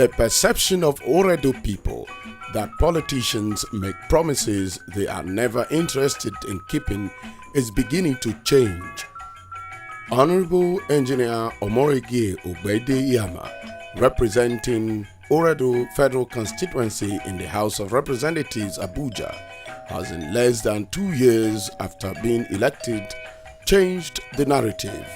The perception of Ooredoo people that politicians make promises they are never interested in keeping is beginning to change. Honorable Engineer Omorigi Ogbede-Iyama, representing Ooredoo Federal Constituency in the House of Representatives, Abuja, has in less than 2 years after being elected changed the narrative.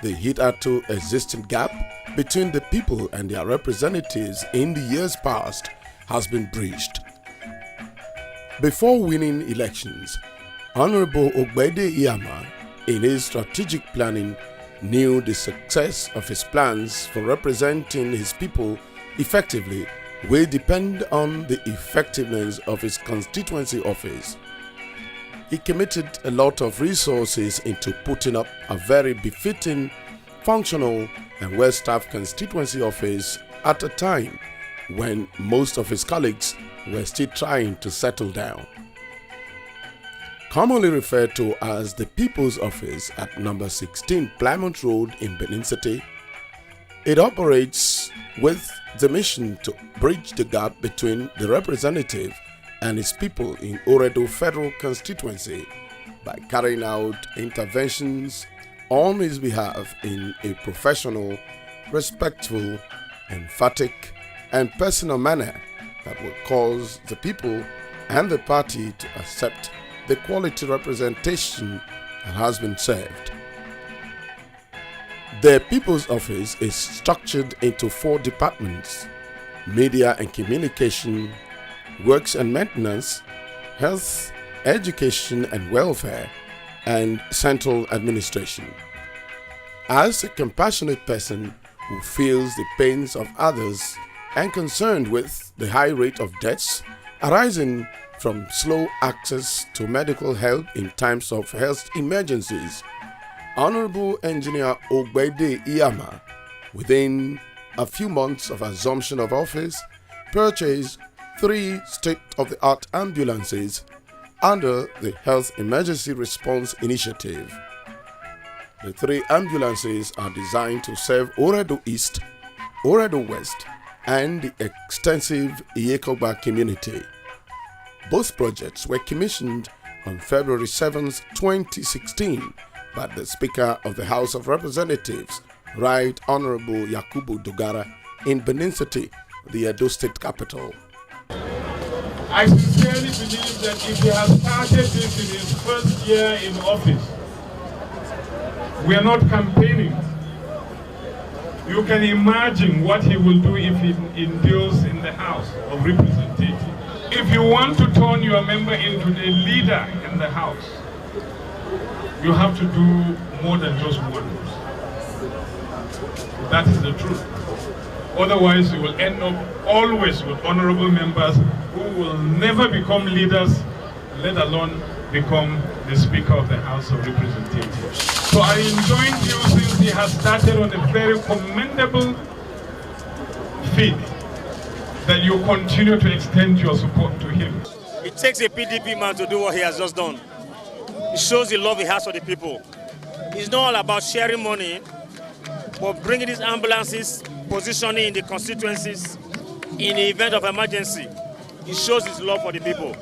The hitherto existing gap between the people and their representatives in the years past has been bridged. Before winning elections, Honorable Ogbede-Iyama, in his strategic planning, knew the success of his plans for representing his people effectively will depend on the effectiveness of his constituency office. He committed a lot of resources into putting up a very befitting, functional and well-staffed constituency office at a time when most of his colleagues were still trying to settle down. Commonly referred to as the People's Office at number 16 Plymouth Road in Benin City, it operates with the mission to bridge the gap between the representative and his people in Ooredoo Federal Constituency by carrying out interventions on his behalf in a professional, respectful, emphatic, and personal manner that will cause the people and the party to accept the quality representation that has been served. The People's Office is structured into 4 departments: media and communication, works and maintenance, health, education and welfare, and central administration. As a compassionate person who feels the pains of others and concerned with the high rate of deaths arising from slow access to medical help in times of health emergencies, Honorable Engineer Ogbede-Iyama, within a few months of assumption of office, purchased 3 state-of-the-art ambulances under the Health Emergency Response Initiative. The 3 ambulances are designed to serve Ooredoo East, Ooredoo West, and the extensive Iyekoba community. Both projects were commissioned on February 7, 2016 by the Speaker of the House of Representatives, Right Honorable Yakubu Dogara, in Benin City, the Edo State capital. I sincerely believe that if he has started this in his first year in office, we are not campaigning. You can imagine what he will do if he endures in the House of Representatives. If you want to turn your member into the leader in the House, you have to do more than just one. That is the truth. Otherwise, you will end up always with honorable members who will never become leaders, let alone become the Speaker of the House of Representatives. So I enjoined you since he has started on a very commendable feat that you continue to extend your support to him. It takes a PDP man to do what he has just done. It shows the love he has for the people. It's not all about sharing money, but bringing these ambulances, positioning in the constituencies in the event of emergency. It shows his love for the people.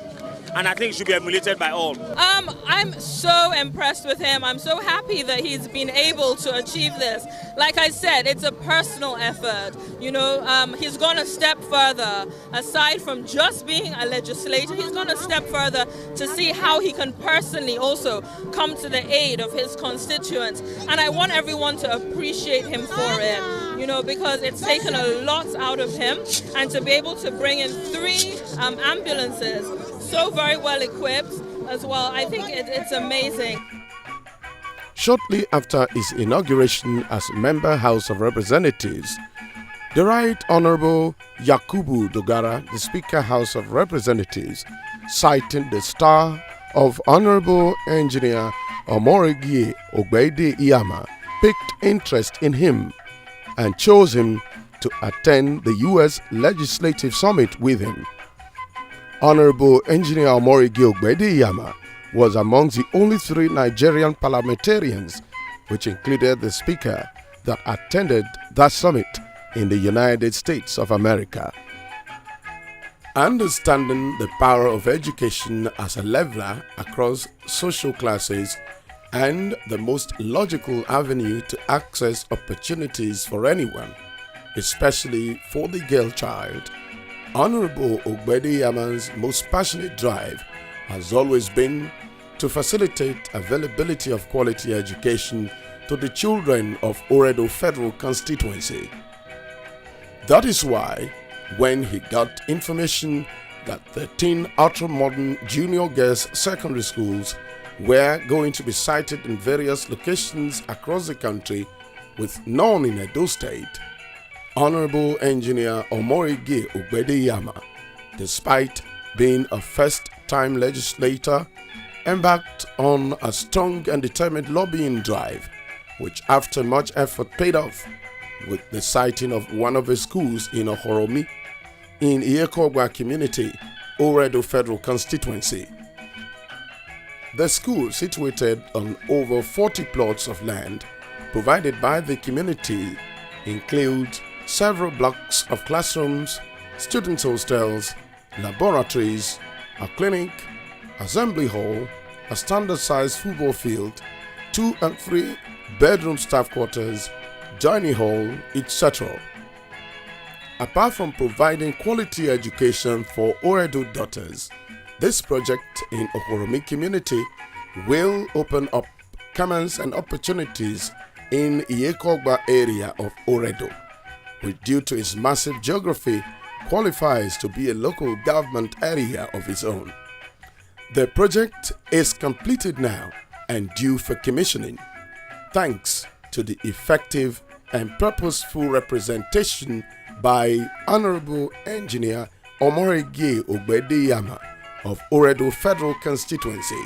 And I think it should be emulated by all. I'm so impressed with him. I'm so happy that he's been able to achieve this. Like I said, it's a personal effort. You know, he's going to step further. Aside from just being a legislator, he's going to step further to see how he can personally also come to the aid of his constituents. And I want everyone to appreciate him for it, you know, because it's taken a lot out of him. And to be able to bring in 3 ambulances, so very well equipped as well. I think it's amazing. Shortly after his inauguration as Member House of Representatives, the Right Honorable Yakubu Dogara, the Speaker House of Representatives, citing the star of Honorable Engineer Omorigi Ogbede-Iyama, piqued interest in him and chose him to attend the U.S. Legislative Summit with him. Honorable Engineer Omorigi Ogbede-Iyama was amongst the only 3 Nigerian parliamentarians, which included the Speaker, that attended that summit in the United States of America. Understanding the power of education as a leveler across social classes and the most logical avenue to access opportunities for anyone, especially for the girl child, Honorable Ogbede Iyama's most passionate drive has always been to facilitate availability of quality education to the children of Oredo Federal Constituency. That is why, when he got information that 13 ultra-modern junior girls secondary schools were going to be sited in various locations across the country with none in Edo State, Honorable Engineer Omorige Ogbede Iyama, despite being a first-time legislator, embarked on a strong and determined lobbying drive, which after much effort paid off with the siting of one of his schools in Ohoromi, in Iyekogba community, Oredo Federal Constituency. The school, situated on over 40 plots of land provided by the community, includes several blocks of classrooms, students' hostels, laboratories, a clinic, assembly hall, a standard-sized football field, 2 and 3 bedroom staff quarters, dining hall, etc. Apart from providing quality education for Oredo daughters, this project in Ohoromi community will open up commerce and opportunities in Iyekogba area of Oredo, which due to its massive geography qualifies to be a local government area of its own. The project is completed now and due for commissioning, thanks to the effective and purposeful representation by Honorable Engineer Omorige Ogbede Iyama of Oredo Federal Constituency.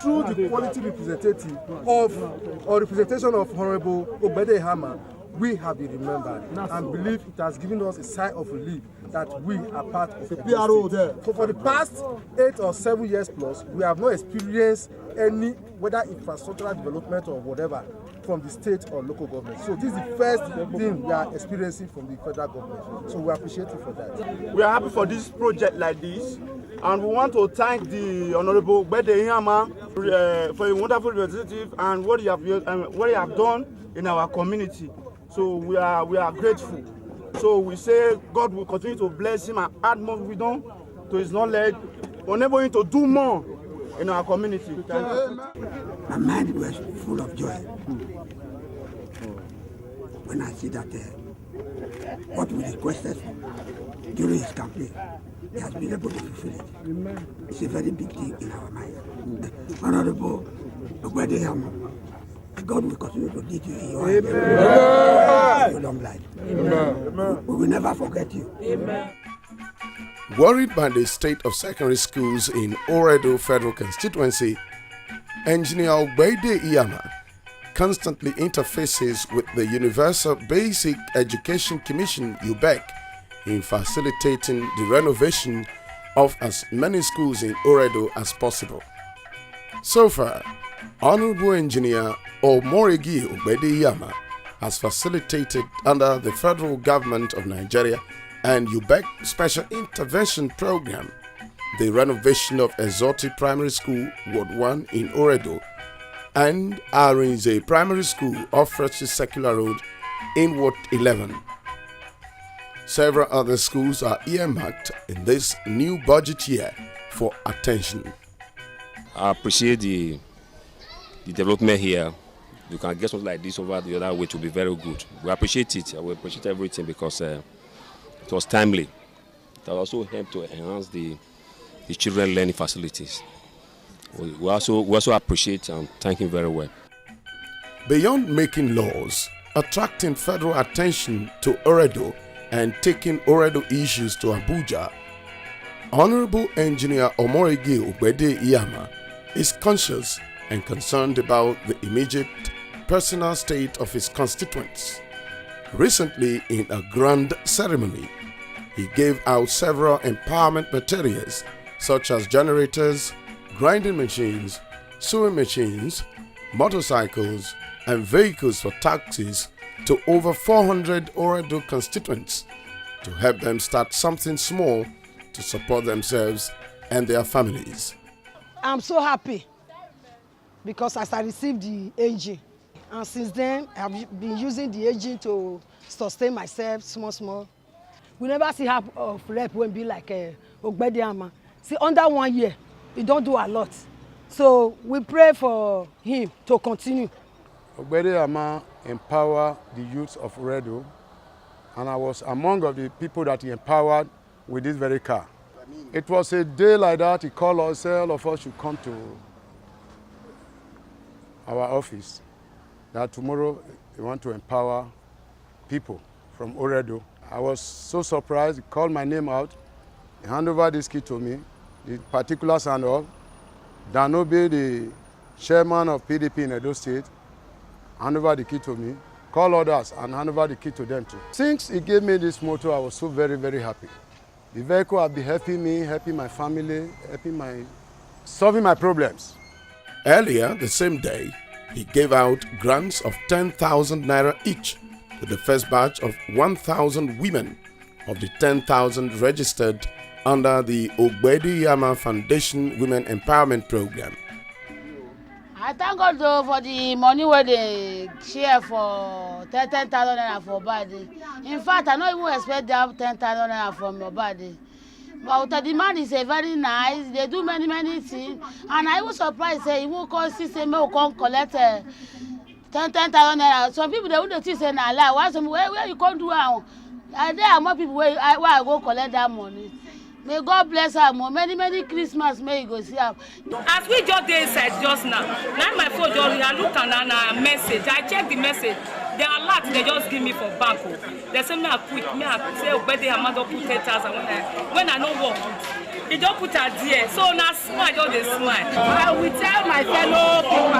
Through the quality representation of Honorable Ogbede Iyama, we have been remembered and believe it has given us a sigh of relief that we are part of the PRO there. So for the past 8 or 7 years plus, we have not experienced any, whether infrastructural development or whatever, from the state or local government. So this is the first thing we are experiencing from the federal government. So we appreciate you for that. We are happy for this project like this, and we want to thank the Honorable Ogbede Iyama for a wonderful representative and what he have done in our community. So we are grateful. So we say God will continue to bless him and add more wisdom to his knowledge, enable him to do more in our community. My mind was full of joy when I see that what we requested during his campaign, he has been able to fulfill it. It's a very big thing in our mind. Honorable Ogbede Iyama, God will continue to lead you in your long life. Amen. We will never forget you. Amen. Worried by the state of secondary schools in Oredo Federal Constituency, Engineer Ogbede Iyama constantly interfaces with the Universal Basic Education Commission (UBEC) in facilitating the renovation of as many schools in Oredo as possible. So far, Honorable Engineer Omorige Ogbede Iyama has facilitated under the federal government of Nigeria and UBEC Special Intervention Program the renovation of Ezoti Primary School, Ward 1 in Oredo, and Arinze Primary School off Freshie Secular Road in Ward 11. Several other schools are earmarked in this new budget year for attention. I appreciate the development here. You can get something like this over the other way to be very good. We appreciate it. We appreciate everything because it was timely. It also helped to enhance the children learning facilities. We also appreciate and thank him very well. Beyond making laws, attracting federal attention to Oredo and taking Oredo issues to Abuja, Honorable Engineer Omorige Ogbede Iyama is conscious and concerned about the immediate personal state of his constituents. Recently, in a grand ceremony, he gave out several empowerment materials such as generators, grinding machines, sewing machines, motorcycles, and vehicles for taxis to over 400 Ooredoo constituents to help them start something small to support themselves and their families. I'm so happy because as I received the aging, and since then I've been using the aging to sustain myself small. We never see half of rep when be like Ogbede Ama. See, under 1 year, he don't do a lot. So we pray for him to continue. Ogbede Ama empower the youth of Ooredoo, and I was among of the people that he empowered with this very car. It was a day like that, he called us, all of us should come to our office, that tomorrow we want to empower people from Ooredoo. I was so surprised, he called my name out, he handed over this key to me, the particulars and all. Danobe, the chairman of PDP in Edo State, handed over the key to me, called others and handed over the key to them too. Since he gave me this motor, I was so very, very happy. The vehicle has been helping me, helping my family, solving my problems. Earlier the same day, he gave out grants of 10,000 naira each to the first batch of 1,000 women of the 10,000 registered under the Ogbede Ama Foundation Women Empowerment Program. I thank God though for the money where they share for 10,000 naira for body. In fact, I don't even expect to have 10,000 naira from your body. But the demand is very nice. They do many things. And I was surprised, say, he will call system, he will come collect 10,000 naira. Some people, they wouldn't say, nah, lie. Where you can't do it? There are more people where I go collect that money. May God bless her more. Many Christmas may you go see her. As we just dey inside just now my phone just ring. I look at a message. I check the message. The alert they just give me for bank. They say me I quit. Me I say Ogbede Ama don put 10,000 when I no work. He don't put her there. So now smile, just dey smile. I will tell my fellow people,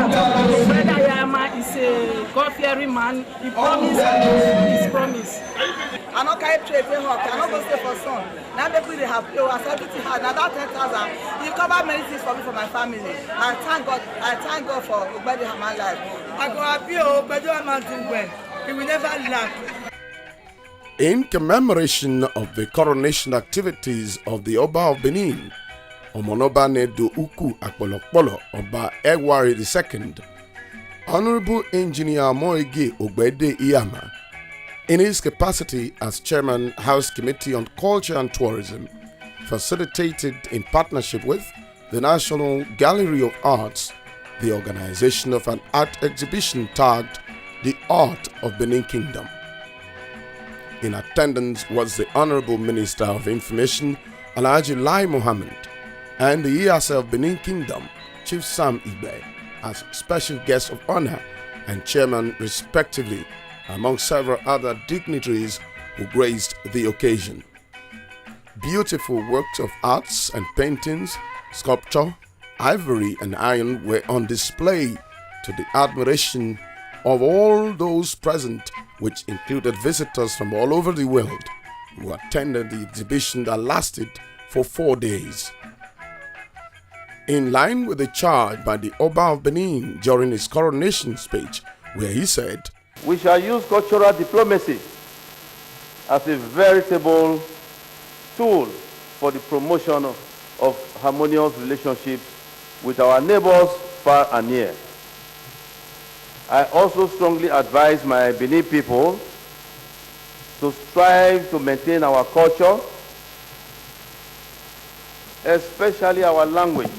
Ogbede Ama is a God-fearing man. He promised his promise. I no carry trade wey hot. I no go stay for sun. Now make we dey happy. As everything hard. Now that 10,000, he cover many things for me, for my family. I thank God for Ogbede Ama life. I go happy. Ogbede Ama do well. He will never lack. In commemoration of the coronation activities of the Oba of Benin, Omonoba Nedu Uku Akpolokpolo Oba Egwari II, Honorable Engineer Omoige Ogbede Iyama, in his capacity as Chairman House Committee on Culture and Tourism, facilitated in partnership with the National Gallery of Arts the organization of an art exhibition tagged The Art of Benin Kingdom. In attendance was the Honorable Minister of Information, Alhaji Lai Mohammed, and the ESL of Benin Kingdom, Chief Sam Ibe, as special guests of honor and chairman respectively, among several other dignitaries who graced the occasion. Beautiful works of arts and paintings, sculpture, ivory and iron were on display to the admiration of all those present, which included visitors from all over the world who attended the exhibition that lasted for 4 days. In line with the charge by the Oba of Benin during his coronation speech, where he said, "We shall use cultural diplomacy as a veritable tool for the promotion of harmonious relationships with our neighbors far and near. I also strongly advise my Benin people to strive to maintain our culture, especially our language,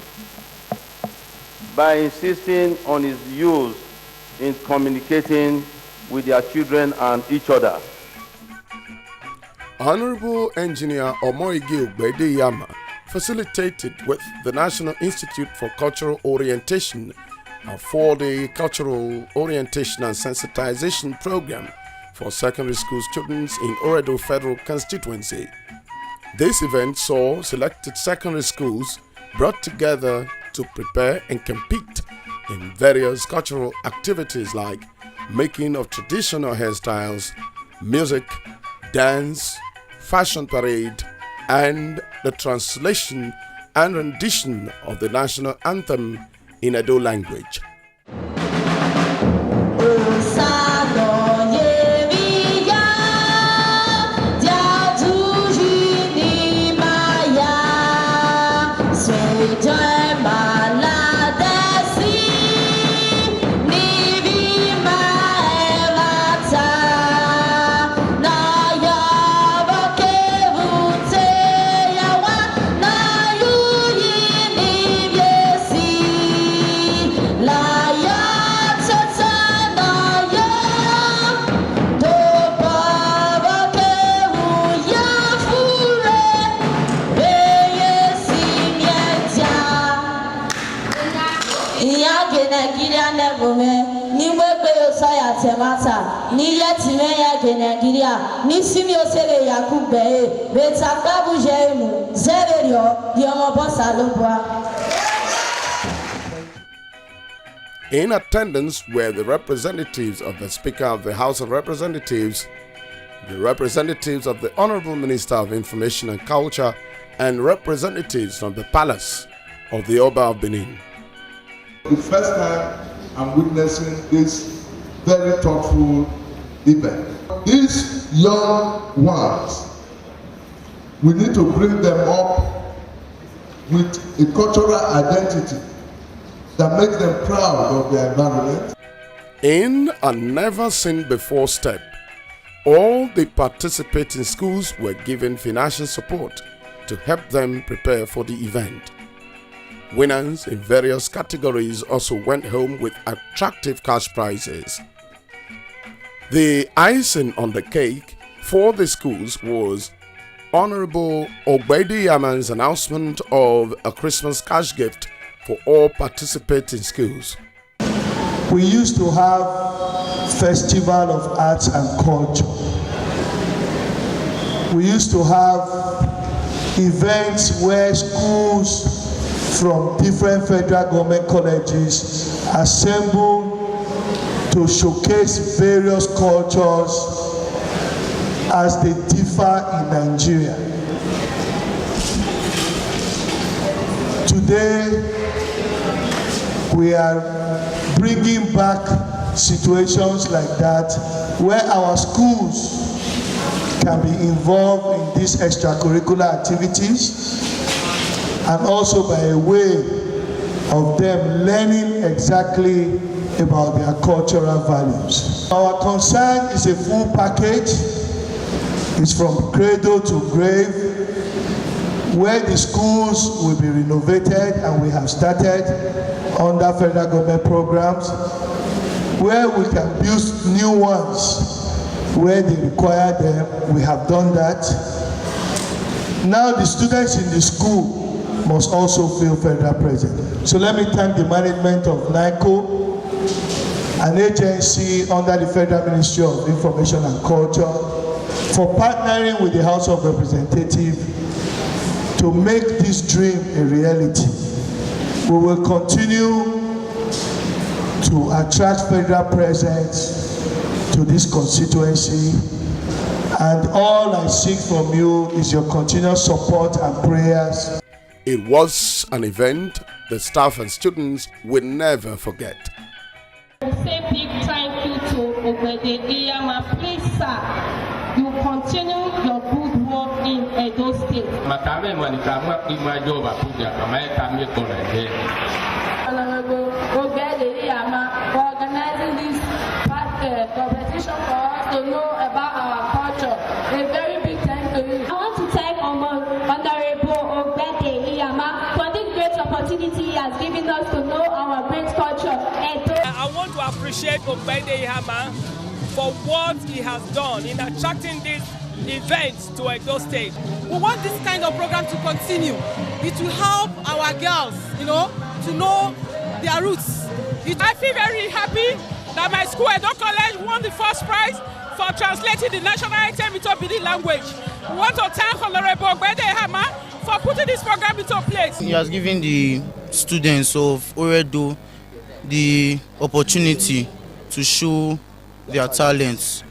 by insisting on its use in communicating with their children and each other." Honorable Engineer Omoige Ogbede Iyama facilitated with the National Institute for Cultural Orientation a 4-day cultural orientation and sensitization program for secondary school students in Ooredoo Federal Constituency. This event saw selected secondary schools brought together to prepare and compete in various cultural activities like making of traditional hairstyles, music, dance, fashion parade, and the translation and rendition of the national anthem in Edo language. In attendance were the representatives of the Speaker of the House of Representatives, the representatives of the Honorable Minister of Information and Culture, and representatives from the Palace of the Oba of Benin. The first time I'm witnessing this very thoughtful event. These young ones, we need to bring them up with a cultural identity that makes them proud of their environment. In a never-seen-before step, all the participating schools were given financial support to help them prepare for the event. Winners in various categories also went home with attractive cash prizes. The icing on the cake for the schools was Honorable Ogbede Yaman's announcement of a Christmas cash gift for all participating schools. We used to have Festival of Arts and Culture. We used to have events where schools from different federal government colleges assemble to showcase various cultures as they differ in Nigeria. Today, we are bringing back situations like that where our schools can be involved in these extracurricular activities, and also by a way of them learning exactly about their cultural values. Our concern is a full package. It's from cradle to grave, where the schools will be renovated, and we have started under federal government programs, where we can build new ones where they require them. We have done that. Now the students in the school must also feel federal presence. So let me thank the management of NICO, an agency under the Federal Ministry of Information and Culture, for partnering with the House of Representatives to make this dream a reality. We will continue to attract federal presence to this constituency, and all I seek from you is your continuous support and prayers. It was an event the staff and students will never forget. Say big thank you to Ogbede Iyama. Please, sir, you continue your good work in Edo State. Honorable Ogbede Iyama for organizing this competition for us to know about our culture. A very big thank to you. I want to thank Honorable Ogbede Iyama for this great opportunity he has given us to know our great culture. I want to appreciate Ogbede Iyama for what he has done in attracting these events to Edo State. We want this kind of program to continue. It will help our girls, to know their roots. I feel very happy that my school, Edo College, won the first prize for translating the national anthem into Benin language. We want to thank Honorable Ogbede Iyama for putting this program into place. He has given the students of Oredo the opportunity to show their talents.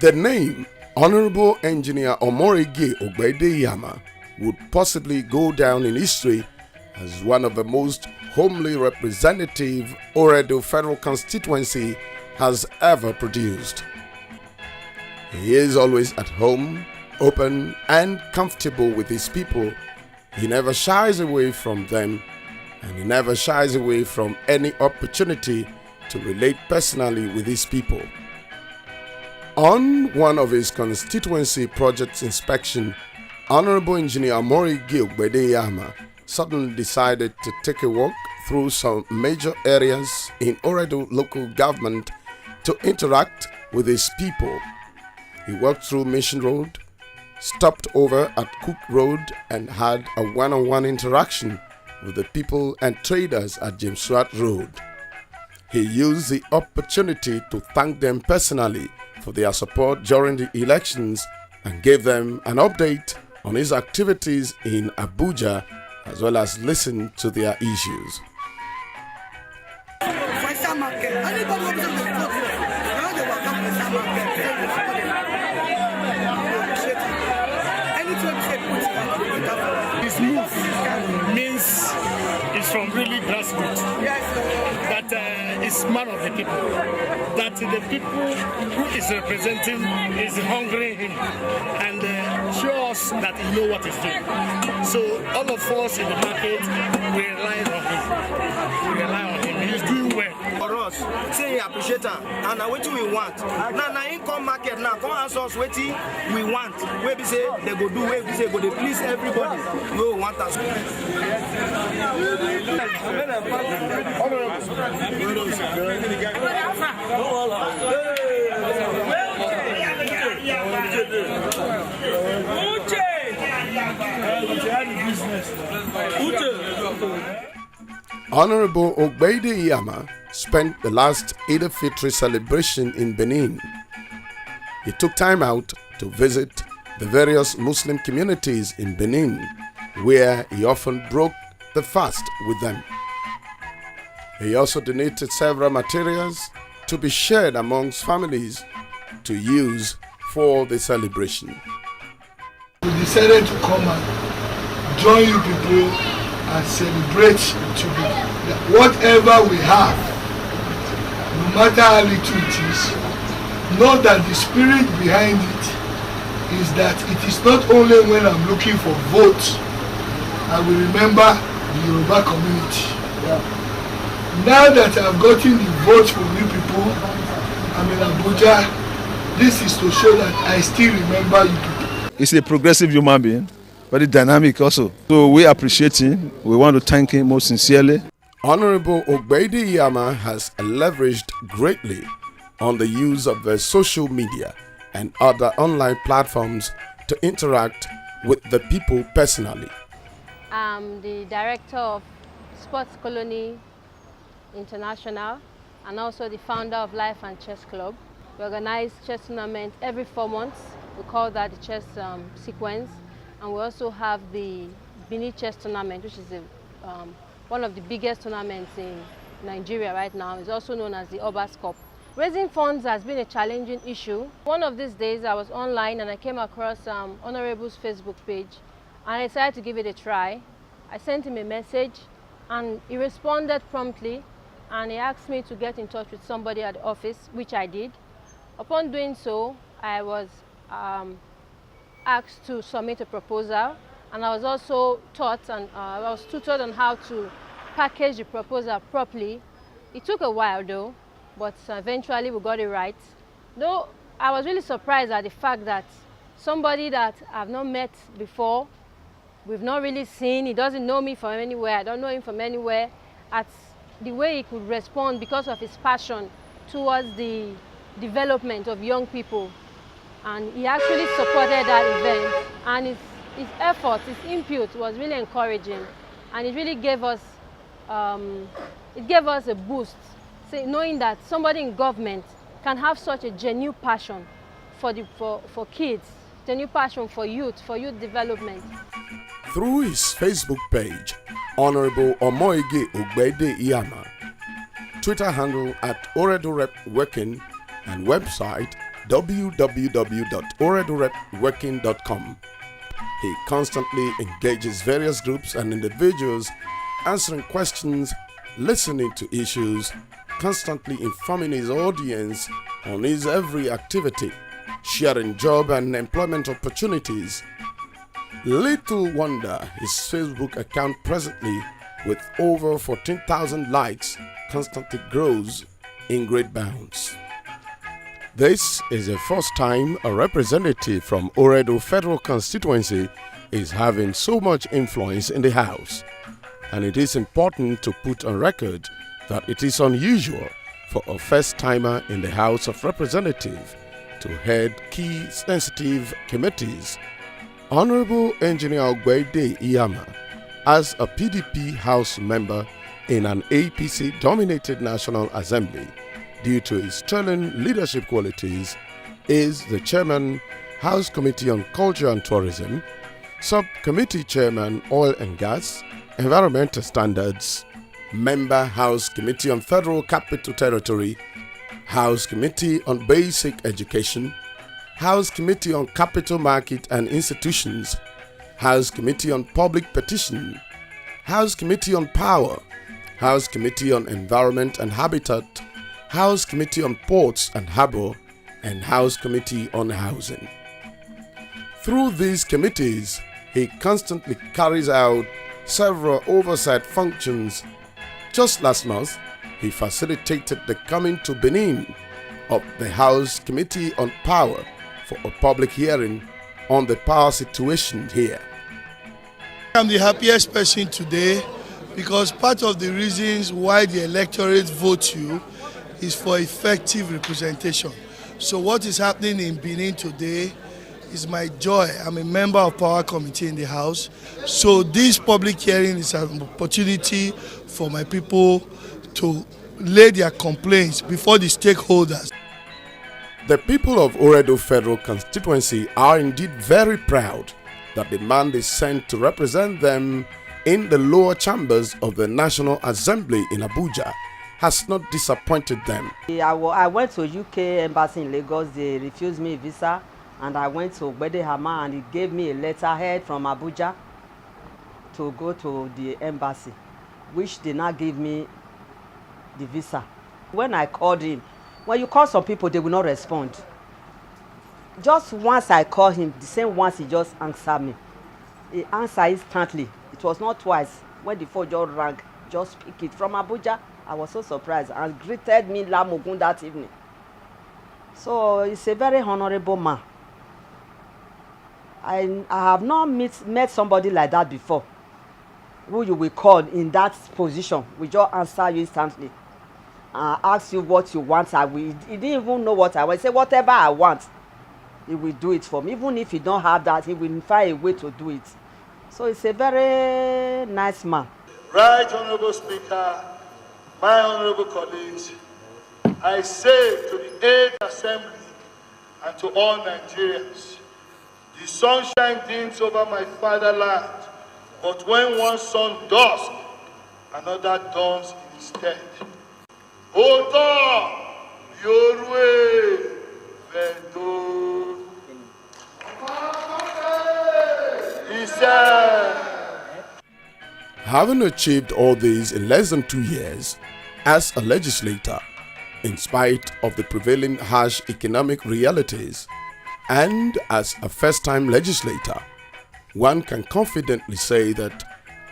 The name Honorable Engineer Omorige Ogbede Iyama would possibly go down in history as one of the most homely representative Oredo Federal Constituency has ever produced. He is always at home, open and comfortable with his people. He never shies away from them, and he never shies away from any opportunity to relate personally with his people. On one of his constituency projects inspection, Honorable Engineer Omoyege Ogbede-Iyama suddenly decided to take a walk through some major areas in Oredo local government to interact with his people. He walked through Mission Road, stopped over at Cook Road, and had a one-on-one interaction with the people and traders at James Swart Road. He used the opportunity to thank them personally for their support during the elections and gave them an update on his activities in Abuja, as well as listen to their issues. His move means it's from really grassroots. That is man of the people. That the people who is representing is hungry him and show us that he know what he's doing. So all of us in the market, we rely on him. We rely on him. He's doing well. For us, say we appreciate him and now what we want. Now income market now come answer us what we want. Where we say they go do, where we say go they please everybody. We want us. Honorable Ogbede-Iyama spent the last Eid al-Fitr celebration in Benin. He took time out to visit the various Muslim communities in Benin, where he often broke the fast with them. He also donated several materials to be shared amongst families to use for the celebration. We decided to come and join you people and celebrate together. Whatever we have, no matter how little it is, know that the spirit behind it is that it is not only when I'm looking for votes, I will remember the Yoruba community. Now that I've gotten the votes from you people, I'm in Abuja, this is to show that I still remember you people. He's a progressive human being, very dynamic also. So we appreciate him. We want to thank him most sincerely. Honorable Ogbede-Iyama has leveraged greatly on the use of the social media and other online platforms to interact with the people personally. I'm the director of Sports Colony International and also the founder of Life and Chess Club. We organize chess tournaments every 4 months. We call that the chess sequence. And we also have the Benin Chess Tournament, which is one of the biggest tournaments in Nigeria right now. It's also known as the Obas Cup. Raising funds has been a challenging issue. One of these days I was online and I came across Honorable's Facebook page and I decided to give it a try. I sent him a message and he responded promptly and he asked me to get in touch with somebody at the office, which I did. Upon doing so, I was asked to submit a proposal, and I was also taught and I was tutored on how to package the proposal properly. It took a while though, but eventually we got it right. Though I was really surprised at the fact that somebody that I've not met before, we've not really seen, he doesn't know me from anywhere, I don't know him from anywhere, at the way he could respond because of his passion towards the development of young people. And he actually supported that event, and his effort, his input was really encouraging, and it really gave us a boost, knowing that somebody in government can have such a genuine passion for kids, genuine passion for youth development. Through his Facebook page, Honorable Omoyege Ogbede-Iyama, Twitter handle at OredoRepWorking, and website www.oredorepworking.com. He constantly engages various groups and individuals, answering questions, listening to issues, constantly informing his audience on his every activity, sharing job and employment opportunities. Little wonder his Facebook account presently with over 14,000 likes constantly grows in great bounds. This is the first time a representative from Oredo Federal Constituency is having so much influence in the House, and it is important to put on record that it is unusual for a first-timer in the House of Representatives to head key sensitive committees. Honorable Engineer Ogbede Ihama, as a PDP House member in an APC-dominated National Assembly, due to his sterling leadership qualities, is the Chairman, House Committee on Culture and Tourism, Subcommittee Chairman, Oil and Gas, Environmental Standards, Member, House Committee on Federal Capital Territory, House Committee on Basic Education, House Committee on Capital Market and Institutions, House Committee on Public Petition, House Committee on Power, House Committee on Environment and Habitat, House Committee on Ports and Harbour, and House Committee on Housing. Through these committees, he constantly carries out several oversight functions. Just last month, he facilitated the coming to Benin of the House Committee on Power for a public hearing on the power situation here. I'm the happiest person today because part of the reasons why the electorate vote you is for effective representation. So what is happening in Benin today is my joy. I'm a member of Power Committee in the House. So this public hearing is an opportunity for my people to lay their complaints before the stakeholders. The people of Oredo Federal Constituency are indeed very proud that the man they sent to represent them in the lower chambers of the National Assembly in Abuja has not disappointed them. I went to UK embassy in Lagos. They refused me a visa, and I went to Ogbede Ihama, and he gave me a letterhead from Abuja to go to the embassy, which did not give me the visa. When I called him, when you call some people, they will not respond. Just once I called him, the same once he just answered me. He answered instantly. It was not twice. When the phone just rang, just pick it. From Abuja, I was so surprised and greeted me Lamogun that evening. So he's a very honorable man. I have not met somebody like that before, who you will call in that position. We just answer you instantly. Ask you what you want. He didn't even know what I want. He said, whatever I want, he will do it for me. Even if he don't have that, he will find a way to do it. So he's a very nice man. Right, Honorable Speaker, my honorable colleagues, I say to the 8th Assembly and to all Nigerians, the sunshine beams over my fatherland, but when one sun dawns, another dawns in his stead. Hold on, Yorwe, Vedo. He said, having achieved all these in less than 2 years as a legislator, in spite of the prevailing harsh economic realities, and as a first-time legislator, one can confidently say that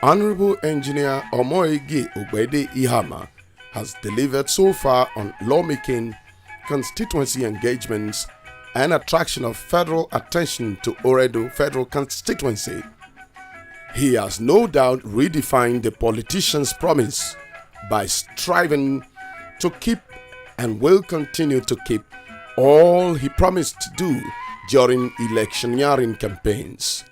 Honorable Engineer Omoyege Ogbede Ihama has delivered so far on lawmaking, constituency engagements, and attraction of federal attention to Oredo Federal Constituency. He has no doubt redefined the politician's promise by striving to keep and will continue to keep all he promised to do during electioneering campaigns.